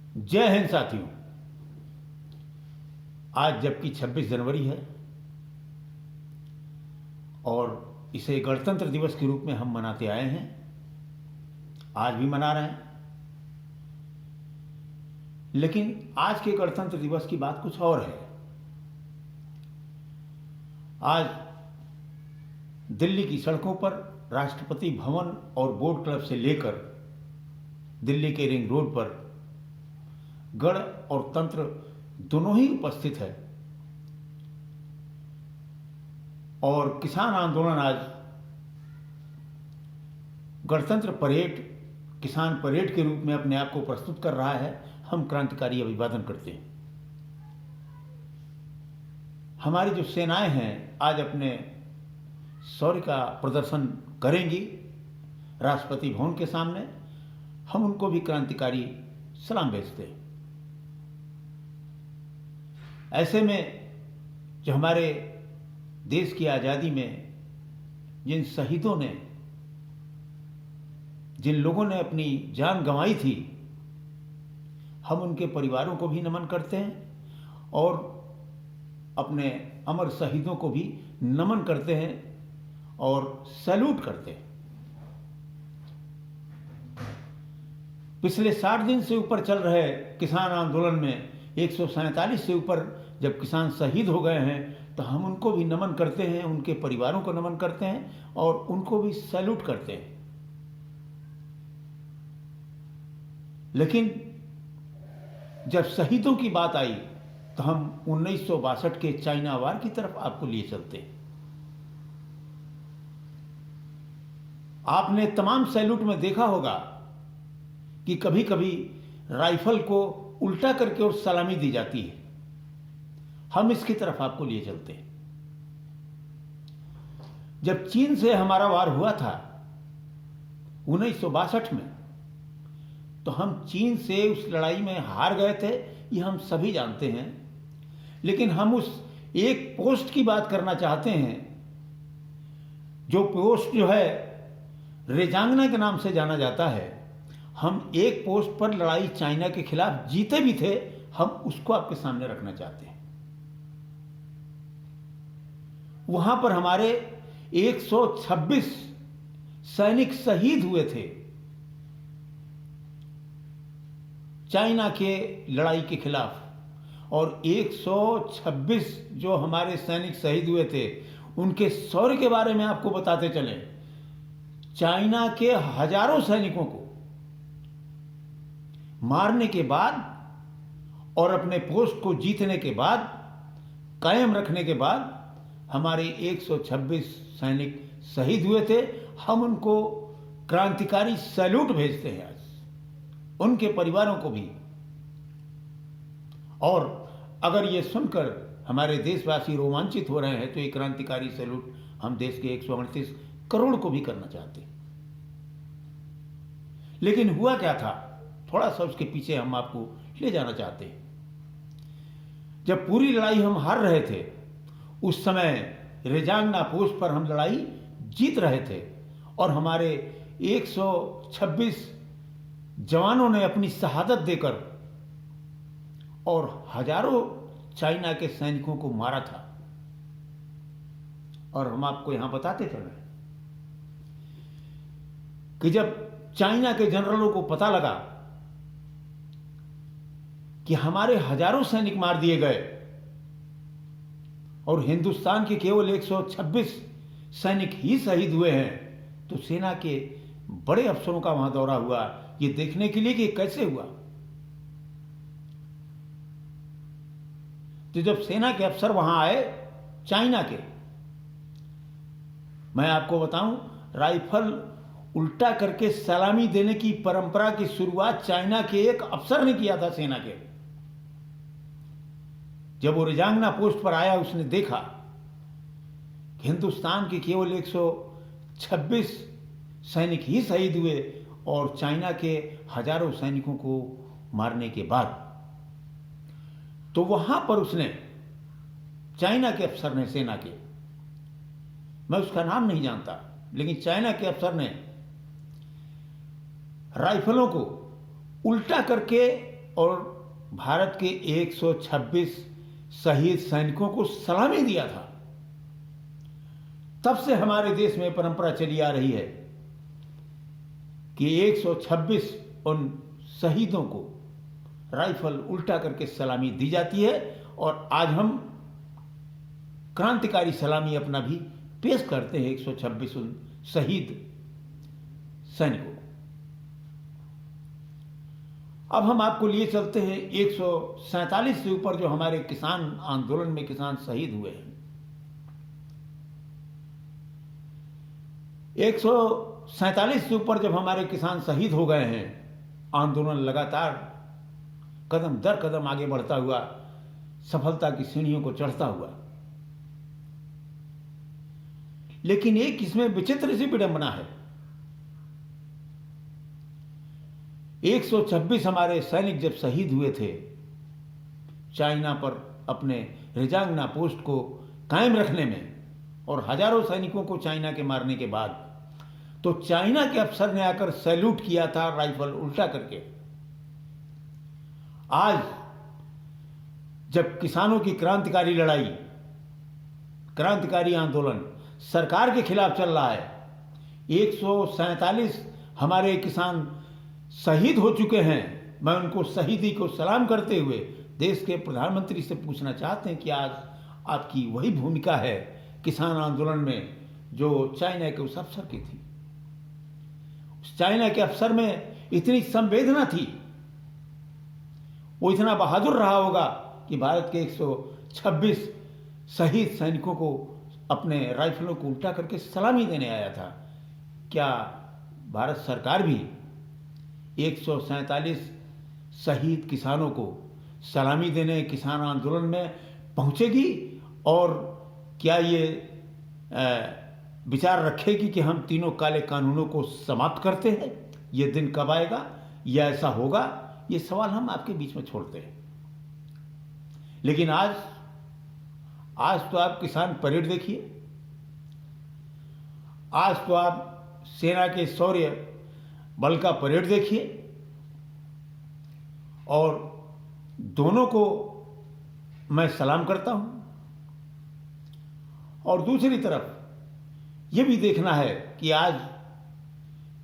जय हिंद साथियों। आज जबकि 26 जनवरी है और इसे गणतंत्र दिवस के रूप में हम मनाते आए हैं, आज भी मना रहे हैं। लेकिन आज के गणतंत्र दिवस की बात कुछ और है। आज दिल्ली की सड़कों पर राष्ट्रपति भवन और बोट क्लब से लेकर दिल्ली के रिंग रोड पर गण और तंत्र दोनों ही उपस्थित है और किसान आंदोलन आज गणतंत्र परेड, किसान परेड के रूप में अपने आप को प्रस्तुत कर रहा है। हम क्रांतिकारी अभिवादन करते हैं। हमारी जो सेनाएं हैं आज अपने शौर्य का प्रदर्शन करेंगी राष्ट्रपति भवन के सामने। हम उनको भी क्रांतिकारी सलाम भेजते हैं। ऐसे में जो हमारे देश की आज़ादी में जिन शहीदों ने, जिन लोगों ने अपनी जान गंवाई थी, हम उनके परिवारों को भी नमन करते हैं और अपने अमर शहीदों को भी नमन करते हैं और सैल्यूट करते हैं। पिछले 60 दिन से ऊपर चल रहे किसान आंदोलन में 147 से ऊपर जब किसान शहीद हो गए हैं तो हम उनको भी नमन करते हैं, उनके परिवारों को नमन करते हैं और उनको भी सैल्यूट करते हैं। लेकिन जब शहीदों की बात आई तो हम 1962 के चाइना वार की तरफ आपको लिए चलते हैं। आपने तमाम सैल्यूट में देखा होगा कि कभी कभी राइफल को उल्टा करके और सलामी दी जाती है। हम इसकी तरफ आपको लिए चलते हैं। जब चीन से हमारा वार हुआ था 1962 में, तो हम चीन से उस लड़ाई में हार गए थे, ये हम सभी जानते हैं। लेकिन हम उस एक पोस्ट की बात करना चाहते हैं, जो पोस्ट जो है रेजांगना के नाम से जाना जाता है। हम एक पोस्ट पर लड़ाई चाइना के खिलाफ जीते भी थे, हम उसको आपके सामने रखना चाहते हैं। वहां पर हमारे 126 सैनिक शहीद हुए थे चाइना के लड़ाई के खिलाफ, और 126 जो हमारे सैनिक शहीद हुए थे उनके शौर्य के बारे में आपको बताते चले। चाइना के हजारों सैनिकों को मारने के बाद और अपने पोस्ट को जीतने के बाद, कायम रखने के बाद, हमारे 126 सैनिक शहीद हुए थे। हम उनको क्रांतिकारी सैल्यूट भेजते हैं आज, उनके परिवारों को भी। और अगर ये सुनकर हमारे देशवासी रोमांचित हो रहे हैं तो ये क्रांतिकारी सैल्यूट हम देश के 138 करोड़ को भी करना चाहते हैं। लेकिन हुआ क्या था, थोड़ा सा उसके पीछे हम आपको ले जाना चाहते हैं। जब पूरी लड़ाई हम हार रहे थे, उस समय रेजांगना पोस्ट पर हम लड़ाई जीत रहे थे और हमारे 126 जवानों ने अपनी शहादत देकर और हजारों चाइना के सैनिकों को मारा था। और हम आपको यहां बताते चले कि जब चाइना के जनरलों को पता लगा कि हमारे हजारों सैनिक मार दिए गए और हिंदुस्तान के केवल 126 सैनिक ही शहीद हुए हैं, तो सेना के बड़े अफसरों का वहां दौरा हुआ ये देखने के लिए कि कैसे हुआ। तो जब सेना के अफसर वहां आए चाइना के, मैं आपको बताऊं, राइफल उल्टा करके सलामी देने की परंपरा की शुरुआत चाइना के एक अफसर ने किया था सेना के। जब वो रेजांगना पोस्ट पर आया, उसने देखा कि हिंदुस्तान के केवल 126 सैनिक ही शहीद हुए और चाइना के हजारों सैनिकों को मारने के बाद, तो वहां पर उसने, चाइना के अफसर ने, सेना के, मैं उसका नाम नहीं जानता, लेकिन चाइना के अफसर ने राइफलों को उल्टा करके और भारत के 126 शहीद सैनिकों को सलामी दिया था। तब से हमारे देश में परंपरा चली आ रही है कि 126 उन शहीदों को राइफल उल्टा करके सलामी दी जाती है। और आज हम क्रांतिकारी सलामी अपना भी पेश करते हैं 126 उन शहीद सैनिकों। अब हम आपको लिए चलते हैं 147 से ऊपर जो हमारे किसान आंदोलन में किसान शहीद हुए हैं। 147 से ऊपर जब हमारे किसान शहीद हो गए हैं, आंदोलन लगातार कदम दर कदम आगे बढ़ता हुआ सफलता की सीढ़ियों को चढ़ता हुआ। लेकिन एक इसमें विचित्र सी विडंबना है। 126 हमारे सैनिक जब शहीद हुए थे, चाइना पर अपने रेजांगना पोस्ट को कायम रखने में, और हजारों सैनिकों को चाइना के मारने के बाद, तो चाइना के अफसर ने आकर सैल्यूट किया था राइफल उल्टा करके। आज जब किसानों की क्रांतिकारी लड़ाई, क्रांतिकारी आंदोलन सरकार के खिलाफ चल रहा है, 147 हमारे किसान शहीद हो चुके हैं। मैं उनको शहीदी को सलाम करते हुए देश के प्रधानमंत्री से पूछना चाहते हैं कि आज आपकी वही भूमिका है किसान आंदोलन में जो चाइना के उस अफसर की थी। उस चाइना के अफसर में इतनी संवेदना थी, वो इतना बहादुर रहा होगा कि भारत के 126 शहीद सैनिकों को अपने राइफलों को उल्टा करके सलामी देने आया था। क्या भारत सरकार भी 147 शहीद किसानों को सलामी देने किसान आंदोलन में पहुंचेगी? और क्या ये विचार रखेगी कि हम तीनों काले कानूनों को समाप्त करते हैं? ये दिन कब आएगा या ऐसा होगा? ये सवाल हम आपके बीच में छोड़ते हैं। लेकिन आज तो आप किसान परेड देखिए, आज तो आप सेना के शौर्य बल का परेड देखिए, और दोनों को मैं सलाम करता हूं। और दूसरी तरफ यह भी देखना है कि आज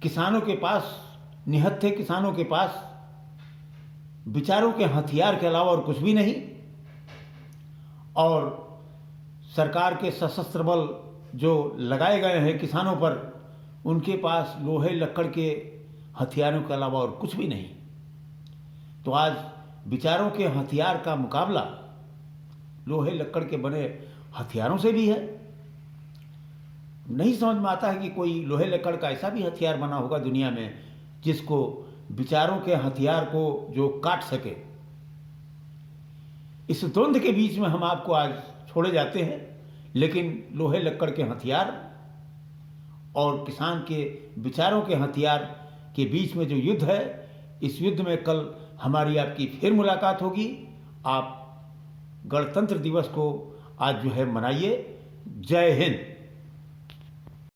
किसानों के पास, निहत्थे किसानों के पास विचारों के हथियार के अलावा और कुछ भी नहीं, और सरकार के सशस्त्र बल जो लगाए गए हैं किसानों पर, उनके पास लोहे लक्कड़ के हथियारों के अलावा और कुछ भी नहीं। तो आज विचारों के हथियार का मुकाबला लोहे लक्कड़ के बने हथियारों से भी है। नहीं समझ में आता है कि कोई लोहे लक्कड़ का ऐसा भी हथियार बना होगा दुनिया में जिसको विचारों के हथियार को जो काट सके। इस द्वंद्व के बीच में हम आपको आज छोड़े जाते हैं, लेकिन लोहे लक्कड़ के हथियार और किसान के विचारों के हथियार के बीच में जो युद्ध है, इस युद्ध में कल हमारी आपकी फिर मुलाकात होगी। आप गणतंत्र दिवस को आज जो है मनाइए। जय हिंद।